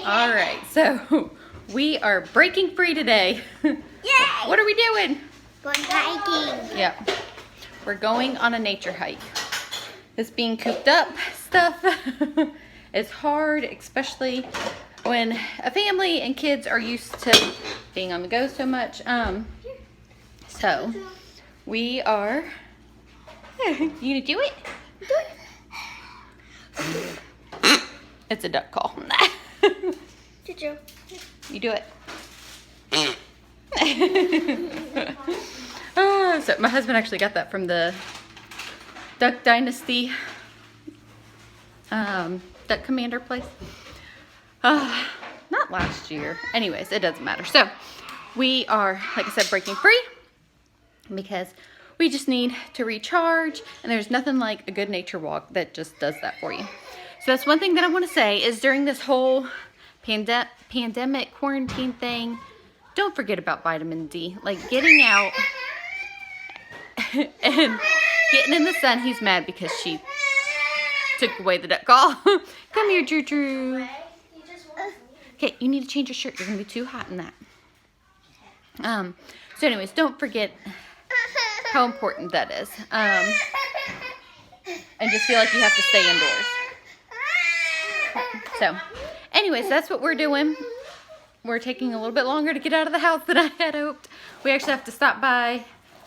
All right, so we are breaking free today. Yay! What are we doing? Going hiking. Yep, we're going on a nature hike. This being cooped up stuff is hard, especially when a family and kids are used to being on the go so much. So we are. You gonna do it? Do it. It's a duck call. Choo-choo. You do it. So my husband actually got that from the Duck Dynasty Duck Commander place. Not last year. Anyways, it doesn't matter. So we are, like I said, breaking free because we just need to recharge, and there's nothing like a good nature walk that just does that for you. So that's one thing that I want to say is during this whole pandemic quarantine thing, don't forget about vitamin D. Like getting out and getting in the sun. He's mad because she took away the duck call. Come here, Drew Drew. Okay, you need to change your shirt. You're gonna be too hot in that. So anyways, don't forget how important that is. And just feel like you have to stay indoors. So anyways, that's what we're doing. We're taking a little bit longer to get out of the house than I had hoped. We actually have to stop by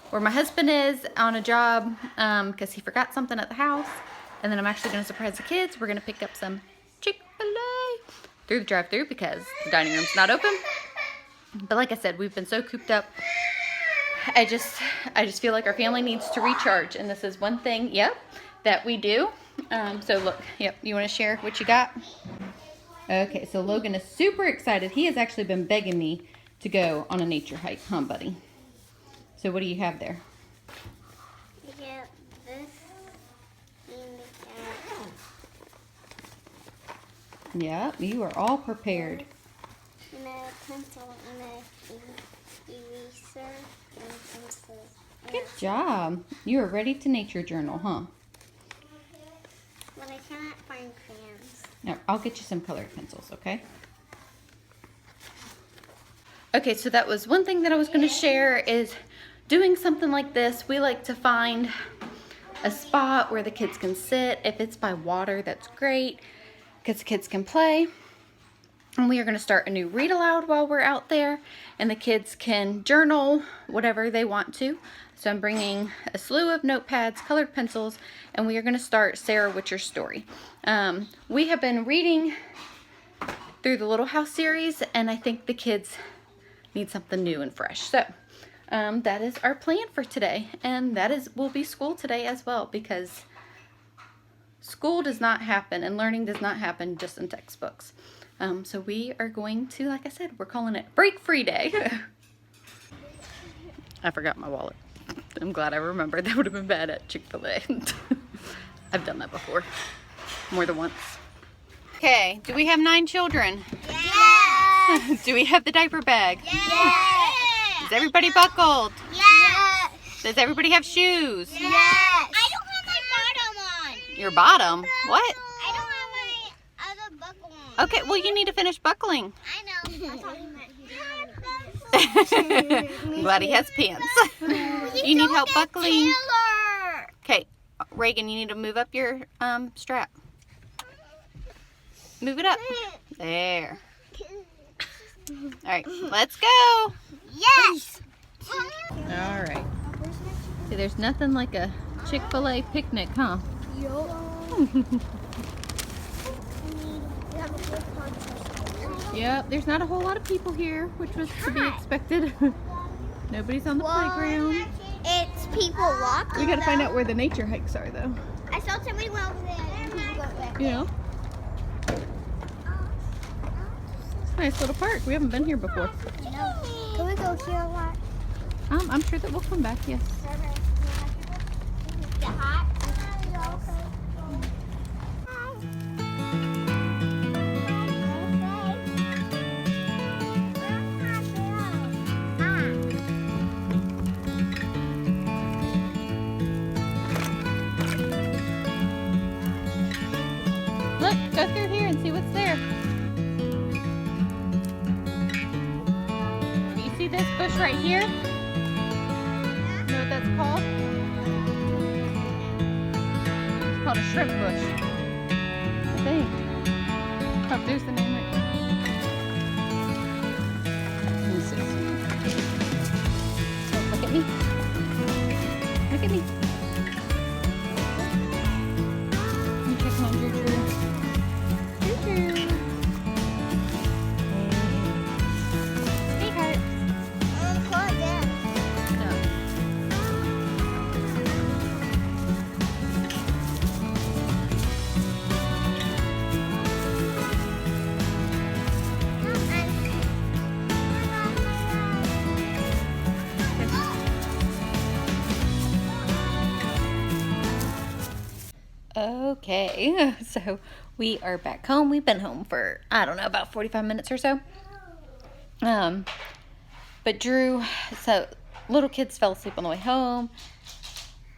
where my husband is on a job because he forgot something at the house. And then I'm actually going to surprise the kids. We're going to pick up some Chick-fil-A through the drive-thru because the dining room's not open. But like I said, we've been so cooped up. I just feel like our family needs to recharge. And this is one thing, yep, that we do. So look, yep, you want to share what you got? Okay, so Logan is super excited. He has actually been begging me to go on a nature hike, huh, buddy? So what do you have there? Yeah, this and that. Yeah, you are all prepared. And a pencil and a eraser and pencil. Good job. You are ready to nature journal, huh? But I cannot find crayons. Now, I'll get you some colored pencils, okay? Okay, so that was one thing that I was going to share is doing something like this. We like to find a spot where the kids can sit. If it's by water, that's great because the kids can play. And we are going to start a new read aloud while we're out there, and the kids can journal whatever they want to. So I'm bringing a slew of notepads, colored pencils, and we are going to start Sarah Witcher's story. We have been reading through the Little House series, and I think the kids need something new and fresh. So that is our plan for today, and that will be school today as well, because school does not happen and learning does not happen just in textbooks. So we are going to, like I said, we're calling it Break Free Day. I forgot my wallet. I'm glad I remembered. That would have been bad at Chick-fil-A. I've done that before. More than once. Okay, do we have 9 children? Yes! Do we have the diaper bag? Yes! Is everybody buckled? Yes! Does everybody have shoes? Yes! I don't have my bottom on. Your bottom? What? I don't have my other buckle on. Okay, well you need to finish buckling. I know. I thought you meant I'm glad he has pants. You need help buckling? Okay, Reagan, you need to move up your strap. Move it up. There. Alright, let's go. Yes! Alright. See, there's nothing like a Chick-fil-A picnic, huh? Yep, there's not a whole lot of people here, which was to be expected. Nobody's on the playground. It's people walking. We gotta find out where the nature hikes are, though. I saw somebody went over there and people go back. You know? It's a nice little park. We haven't been here before. Can we go here a lot? I'm sure that we'll come back, yes. Is it hot? Look, go through here and see what's there. right here. You know what that's called? It's called a shrimp bush. I think. Oh, there's the name right there. Let me see. So, look at me. Look at me. I'm checking on Drew. Drew. Hey, heart. No. Okay, so we are back home. We've been home for, I don't know, about 45 minutes or so. But Drew, so little kids fell asleep on the way home.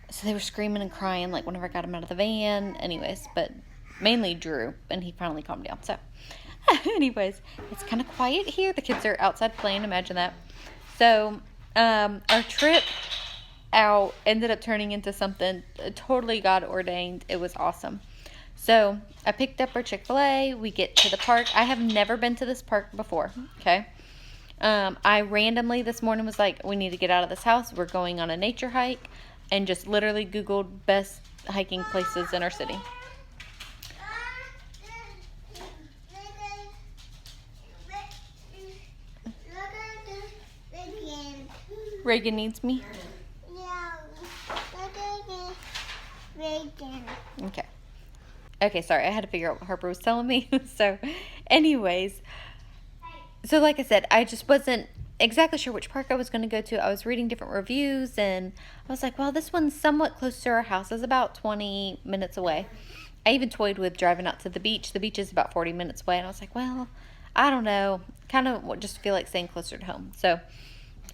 So they were screaming and crying like whenever I got them out of the van. Anyways, but mainly Drew, and he finally calmed down. So anyways, it's kind of quiet here. The kids are outside playing, imagine that. So our trip out ended up turning into something totally God ordained. It was awesome. So I picked up our Chick-fil-A. We get to the park. I have never been to this park before. Okay. I randomly this morning was like, we need to get out of this house. We're going on a nature hike, and just literally Googled best hiking places in our city. Reagan needs me. Okay. Okay, sorry. I had to figure out what Harper was telling me. So, anyways. So, like I said, I just wasn't exactly sure which park I was going to go to. I was reading different reviews, and I was like, well, this one's somewhat close to our house. It's about 20 minutes away. I even toyed with driving out to the beach. The beach is about 40 minutes away, and I was like, well, I don't know. Kind of just feel like staying closer to home. So,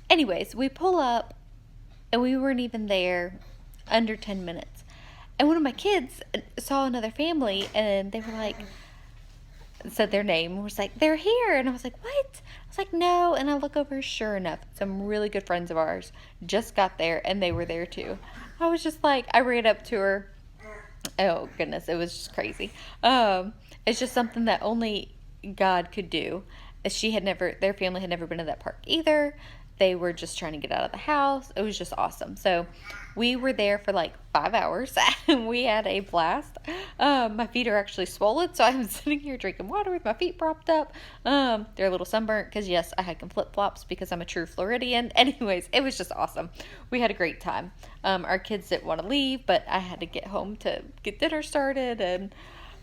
anyways, we pull up, and we weren't even there under 10 minutes. And one of my kids saw another family, and they were like, said their name, was like, they're here. And I was like, what? I was like, no. And I look over, sure enough, some really good friends of ours just got there, and they were there too. I was just like, I ran up to her. Oh, goodness, it was just crazy. It's just something that only God could do. Their family had never been to that park either. They were just trying to get out of the house. It was just awesome. So we were there for like 5 hours, and we had a blast. My feet are actually swollen, so I'm sitting here drinking water with my feet propped up. They're a little sunburnt because, yes, I had some flip-flops because I'm a true Floridian. Anyways, it was just awesome. We had a great time. Our kids didn't want to leave, but I had to get home to get dinner started and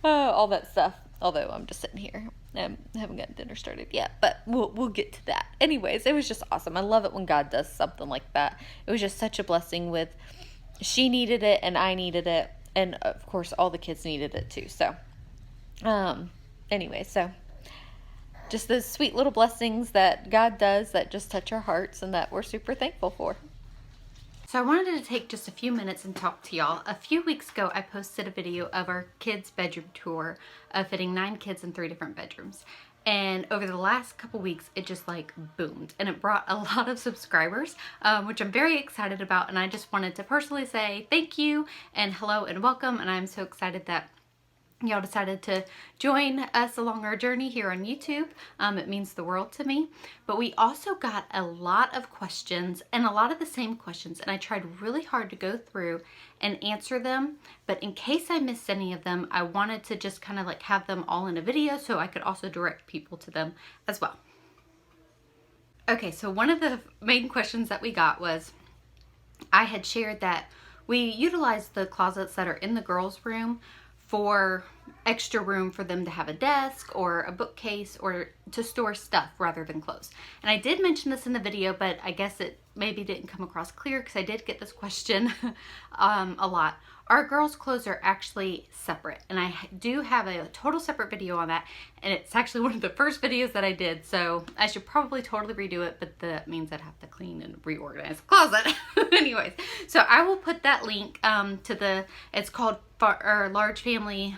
all that stuff. Although I'm just sitting here. I haven't gotten dinner started yet, but we'll get to that. Anyways, it was just awesome. I love it when God does something like that. It was just such a blessing she needed it, and I needed it, and of course all the kids needed it too. So, anyway, so just those sweet little blessings that God does that just touch our hearts and that we're super thankful for. So I wanted to take just a few minutes and talk to y'all. A few weeks ago, I posted a video of our kids' bedroom tour of fitting 9 kids in 3 different bedrooms. And over the last couple weeks, it just like boomed, and it brought a lot of subscribers, which I'm very excited about. And I just wanted to personally say thank you and hello and welcome. And I'm so excited that y'all decided to join us along our journey here on YouTube. It means the world to me. But we also got a lot of questions, and a lot of the same questions, and I tried really hard to go through and answer them. But in case I missed any of them, I wanted to just kind of like have them all in a video so I could also direct people to them as well. Okay, so one of the main questions that we got was, I had shared that we utilize the closets that are in the girls' room for extra room for them to have a desk or a bookcase or to store stuff rather than clothes. And I did mention this in the video, but I guess it maybe didn't come across clear because I did get this question a lot. Our girls' clothes are actually separate, and I do have a total separate video on that, and it's actually one of the first videos that I did, so I should probably totally redo it, but that means I'd have to clean and reorganize the closet. Anyways, so I will put that link to it's called our Large Family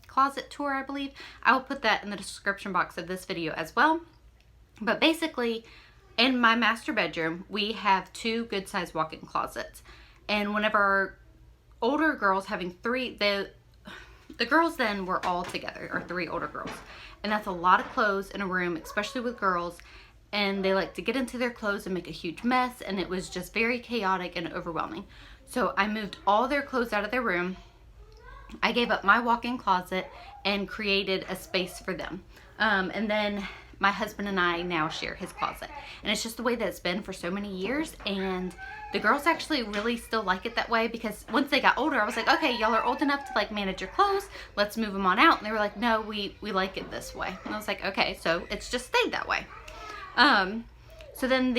Closet Tour, I believe. I will put that in the description box of this video as well. But basically, in my master bedroom, we have 2 good-sized walk-in closets. And whenever our older girls, having 3, the girls then were all together, or 3 older girls. And that's a lot of clothes in a room, especially with girls. And they like to get into their clothes and make a huge mess. And it was just very chaotic and overwhelming. So I moved all their clothes out of their room. I gave up my walk-in closet and created a space for them. And then my husband and I now share his closet. And it's just the way that it's been for so many years. And the girls actually really still like it that way, because once they got older, I was like, okay, y'all are old enough to like manage your clothes. Let's move them on out. And they were like, no, we like it this way. And I was like, okay, so it's just stayed that way. So then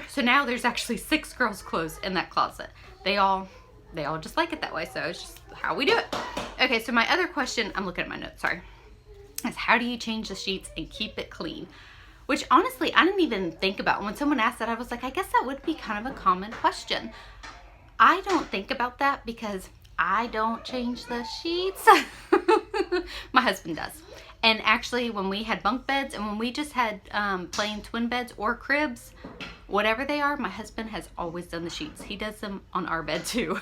so now there's actually 6 girls' clothes in that closet. They all just like it that way. So it's just how we do it. Okay, so my other question, I'm looking at my notes, sorry, is how do you change the sheets and keep it clean? Which honestly, I didn't even think about. When someone asked that, I was like, I guess that would be kind of a common question. I don't think about that because I don't change the sheets. My husband does. And actually, when we had bunk beds and when we just had plain twin beds or cribs, whatever they are, my husband has always done the sheets. He does them on our bed too.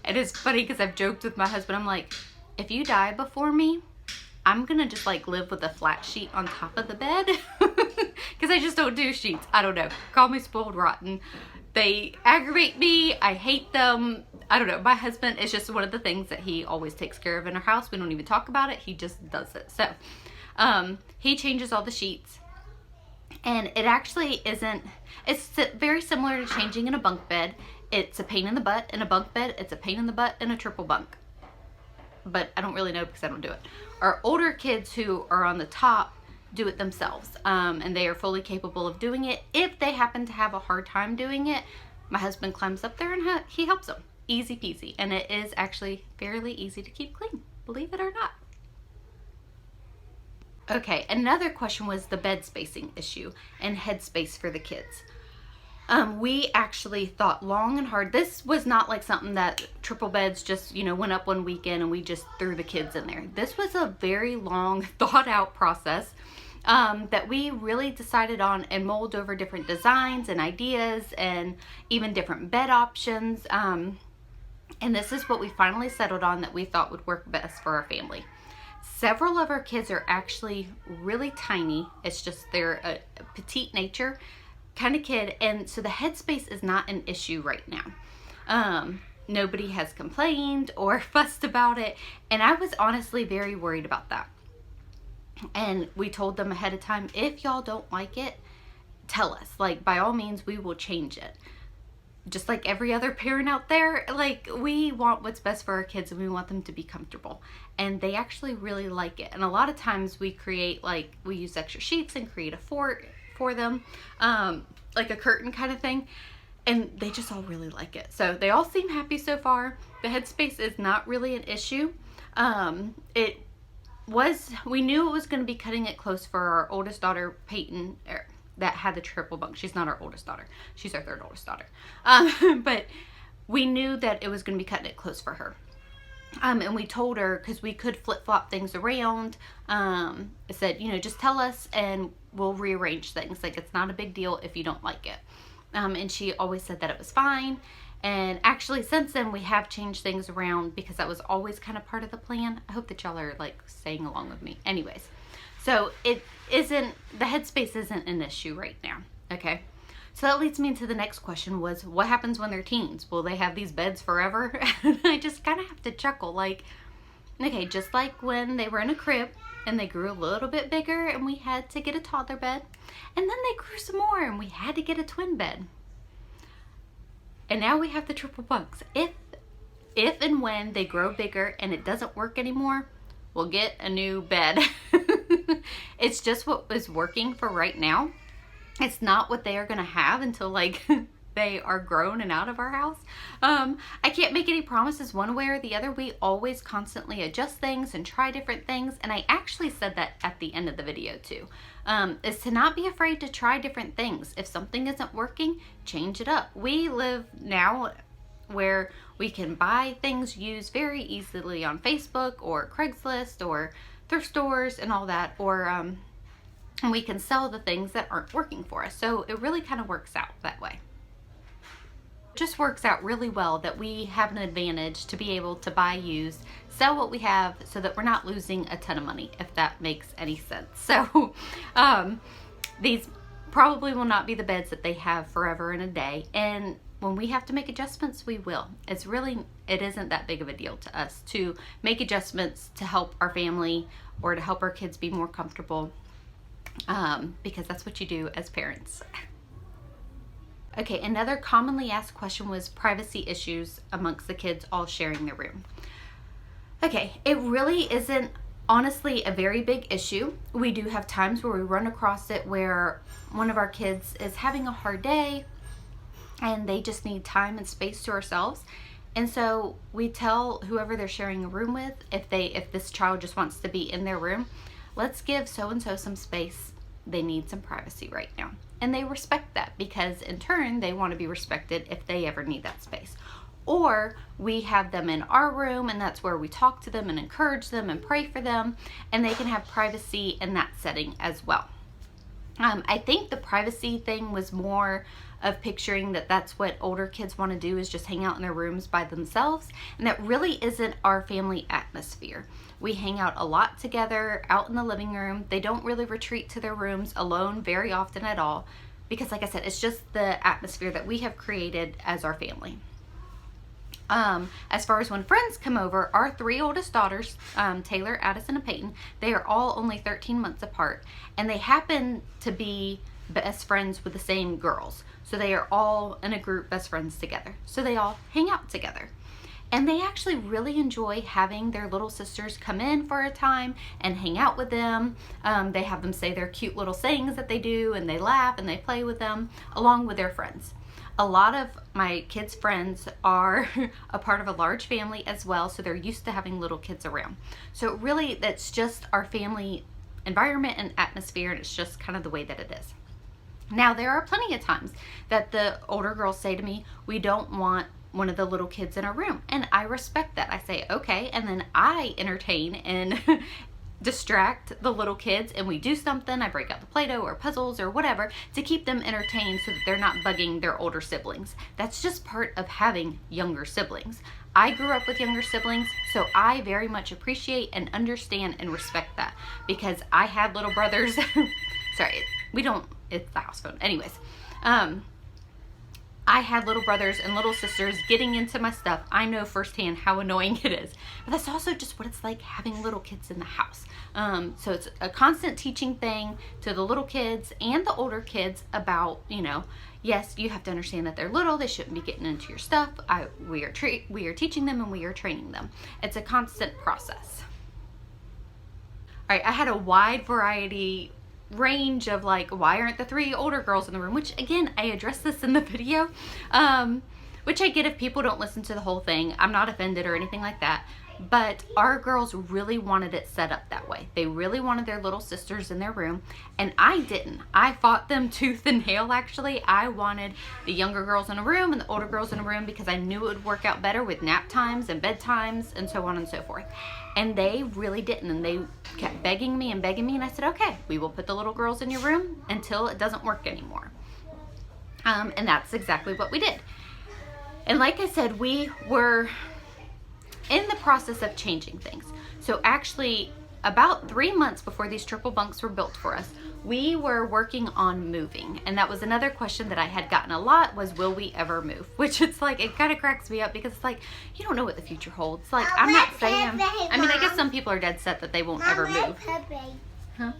It is funny because I've joked with my husband. I'm like, if you die before me, I'm gonna just like live with a flat sheet on top of the bed because I just don't do sheets. I don't know. Call me spoiled rotten. They aggravate me. I hate them. I don't know. My husband is just one of the things that he always takes care of in our house. We don't even talk about it. He just does it. So he changes all the sheets. And it actually isn't, it's very similar to changing in a bunk bed. It's a pain in the butt in a bunk bed. It's a pain in the butt in a triple bunk. But I don't really know because I don't do it. Our older kids who are on the top do it themselves. And they are fully capable of doing it. If they happen to have a hard time doing it, my husband climbs up there and he helps them. Easy peasy. And it is actually fairly easy to keep clean, believe it or not. Okay, another question was the bed spacing issue and head space for the kids. We actually thought long and hard. This was not like something that triple beds just, went up one weekend and we just threw the kids in there. This was a very long thought out process that we really decided on and mulled over different designs and ideas and even different bed options. And this is what we finally settled on that we thought would work best for our family. Several of our kids are actually really tiny. It's just they're a petite nature kind of kid, and so the headspace is not an issue right now. Nobody has complained or fussed about it, and I was honestly very worried about that. And we told them ahead of time, if y'all don't like it, tell us. Like, by all means, we will change it. Just like every other parent out there, like, we want what's best for our kids and we want them to be comfortable. And they actually really like it. And a lot of times we create, like, we use extra sheets and create a fort for them, like a curtain kind of thing. And they just all really like it. So they all seem happy so far. The headspace is not really an issue. We knew it was going to be cutting it close for our oldest daughter, Peyton, that had the triple bunk. She's not our oldest daughter. She's our 3rd oldest daughter. But we knew that it was going to be cutting it close for her. And we told her, because we could flip-flop things around, I said, just tell us and we'll rearrange things. Like, it's not a big deal if you don't like it. And she always said that it was fine. And actually, since then, we have changed things around because that was always kind of part of the plan. I hope that y'all are, like, staying along with me. Anyways, so the headspace isn't an issue right now, okay? So that leads me into the next question was, what happens when they're teens? Will they have these beds forever? And I just kind of have to chuckle, like, okay, just like when they were in a crib and they grew a little bit bigger and we had to get a toddler bed, and then they grew some more and we had to get a twin bed. And now we have the triple bunks. If and when they grow bigger and it doesn't work anymore, we'll get a new bed. It's just what is working for right now. It's not what they are going to have until, like, they are grown and out of our house. I can't make any promises one way or the other. We always constantly adjust things and try different things. And I actually said that at the end of the video too, is to not be afraid to try different things. If something isn't working, change it up. We live now where we can buy things used very easily on Facebook or Craigslist or thrift stores and all that, or and we can sell the things that aren't working for us. So it really kind of works out that way. It just works out really well that we have an advantage to be able to buy used, sell what we have, so that we're not losing a ton of money, if that makes any sense. So these probably will not be the beds that they have forever and a day, and when we have to make adjustments, we will. It isn't that big of a deal to us to make adjustments to help our family or to help our kids be more comfortable, because that's what you do as parents. Okay, another commonly asked question was privacy issues amongst the kids all sharing their room. Okay, it really isn't honestly a very big issue. We do have times where we run across it where one of our kids is having a hard day and they just need time and space to ourselves. And so we tell whoever they're sharing a room with, if this child just wants to be in their room, let's give so-and-so some space. They need some privacy right now. And they respect that, because in turn, they want to be respected if they ever need that space. Or we have them in our room, and that's where we talk to them and encourage them and pray for them, and they can have privacy in that setting as well. I think the privacy thing was more of picturing that that's what older kids want to do, is just hang out in their rooms by themselves, and that really isn't our family atmosphere. We hang out a lot together out in the living room. They don't really retreat to their rooms alone very often at all, because like I said, it's just the atmosphere that we have created as our family. As far as when friends come over, our 3 oldest daughters, Taylor, Addison, and Peyton, they are all only 13 months apart, and they happen to be best friends with the same girls. So they are all in a group best friends together. So they all hang out together. And they actually really enjoy having their little sisters come in for a time and hang out with them. They have them say their cute little sayings that they do, and they laugh and they play with them along with their friends. A lot of my kids' friends are a part of a large family as well, so they're used to having little kids around. So really, that's just our family environment and atmosphere, and it's just kind of the way that it is. Now, there are plenty of times that the older girls say to me, we don't want one of the little kids in our room, and I respect that. I say, okay, and then I entertain and distract the little kids, and we do something. I break out the Play-Doh or puzzles or whatever to keep them entertained so that they're not bugging their older siblings. That's just part of having younger siblings. I grew up with younger siblings, so I very much appreciate and understand and respect that, because I had little brothers. Sorry, it's the house phone. Anyways, I had little brothers and little sisters getting into my stuff. I know firsthand how annoying it is. But that's also just what it's like having little kids in the house. So it's a constant teaching thing to the little kids and the older kids about, yes, you have to understand that they're little. They shouldn't be getting into your stuff. We are teaching them and we are training them. It's a constant process. All right, I had a wide variety range of why aren't the 3 older girls in the room, which again, I addressed this in the video, which I get if people don't listen to the whole thing. I'm not offended or anything like that, but our girls really wanted it set up that way. They really wanted their little sisters in their room, and I didn't. I fought them tooth and nail, actually. I wanted the younger girls in a room and the older girls in a room because I knew it would work out better with nap times and bedtimes and so on and so forth. And they really didn't, and they kept begging me, and I said, okay, we will put the little girls in your room until it doesn't work anymore. And that's exactly what we did. And like I said, we were in the process of changing things. So actually, about 3 months before these triple bunks were built for us, we were working on moving. And that was another question that I had gotten a lot, was will we ever move? Which it's it kind of cracks me up, because it's you don't know what the future holds. I'm not saying, I guess some people are dead set that they won't ever move. Huh?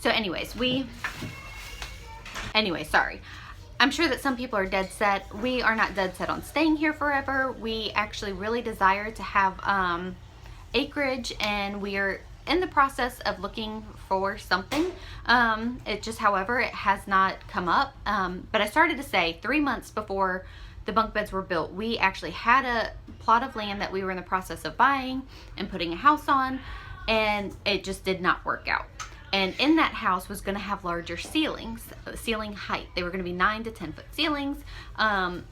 So anyways, sorry. I'm sure that some people are dead set. We are not dead set on staying here forever. We actually really desire to have acreage, and we are in the process of looking for something. However, it has not come up. But I started to say 3 months before the bunk beds were built, we actually had a plot of land that we were in the process of buying and putting a house on, and it just did not work out. And in that house was going to have larger ceilings, ceiling height. They were going to be 9 to 10 foot ceilings.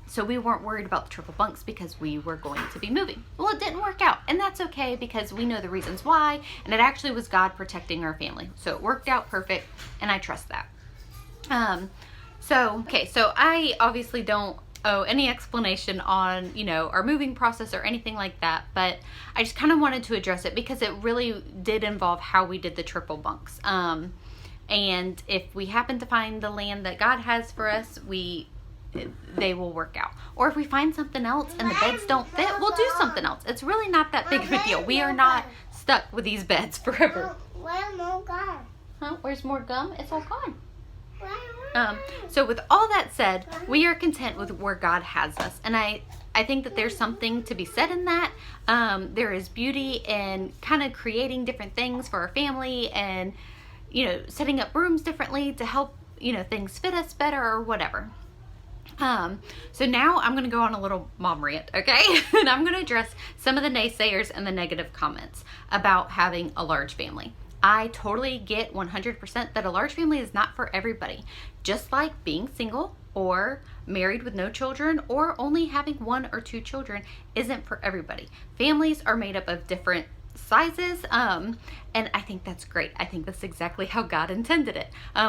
So we weren't worried about the triple bunks because we were going to be moving. Well, it didn't work out, and that's okay because we know the reasons why, and it actually was God protecting our family. So it worked out perfect, and I trust that. So I obviously don't owe any explanation on, you know, our moving process or anything like that, but I just kind of wanted to address it because it really did involve how we did the triple bunks. And if we happen to find the land that God has for us, they will work out. Or if we find something else and the beds don't fit, we'll do something else. It's really not that big of a deal. We are not stuck with these beds forever. Where's more gum? Huh? Where's more gum? It's all gone. So with all that said, we are content with where God has us. And I think that there's something to be said in that. There is beauty in kind of creating different things for our family and, you know, setting up rooms differently to help, you know, things fit us better or whatever. So now I'm going to go on a little mom rant, okay? And I'm going to address some of the naysayers and the negative comments about having a large family. I totally get 100% that a large family is not for everybody. Just like being single or married with no children or only having 1 or 2 children isn't for everybody. Families are made up of different sizes, and I think that's great. I think that's exactly how God intended it.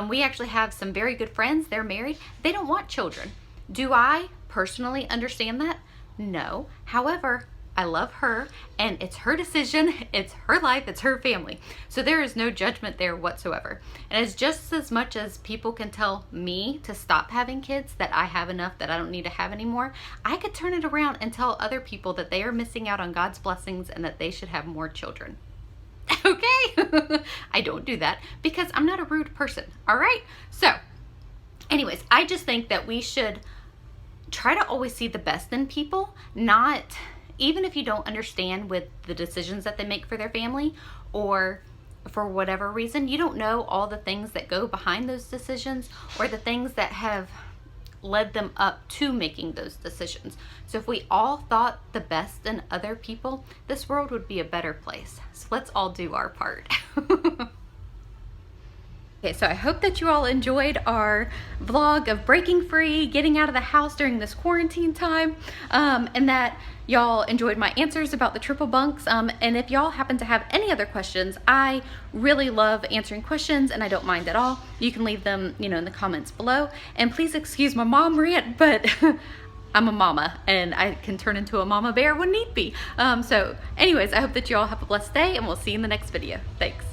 We actually have some very good friends. They're married. They don't want children. Do I personally understand that? No. However, I love her, and it's her decision, it's her life, it's her family. So there is no judgment there whatsoever. And it's just as much as people can tell me to stop having kids, that I have enough, that I don't need to have anymore, I could turn it around and tell other people that they are missing out on God's blessings and that they should have more children. Okay? I don't do that because I'm not a rude person, all right? So, anyways, I just think that we should try to always see the best in people, not... Even if you don't understand with the decisions that they make for their family, or for whatever reason, you don't know all the things that go behind those decisions or the things that have led them up to making those decisions. So if we all thought the best in other people, this world would be a better place. So let's all do our part. Okay, so I hope that you all enjoyed our vlog of breaking free, getting out of the house during this quarantine time, and that y'all enjoyed my answers about the triple bunks. And if y'all happen to have any other questions, I really love answering questions and I don't mind at all. You can leave them, you know, in the comments below. And please excuse my mom rant, but I'm a mama and I can turn into a mama bear when need be. So anyways, I hope that you all have a blessed day and we'll see you in the next video. Thanks.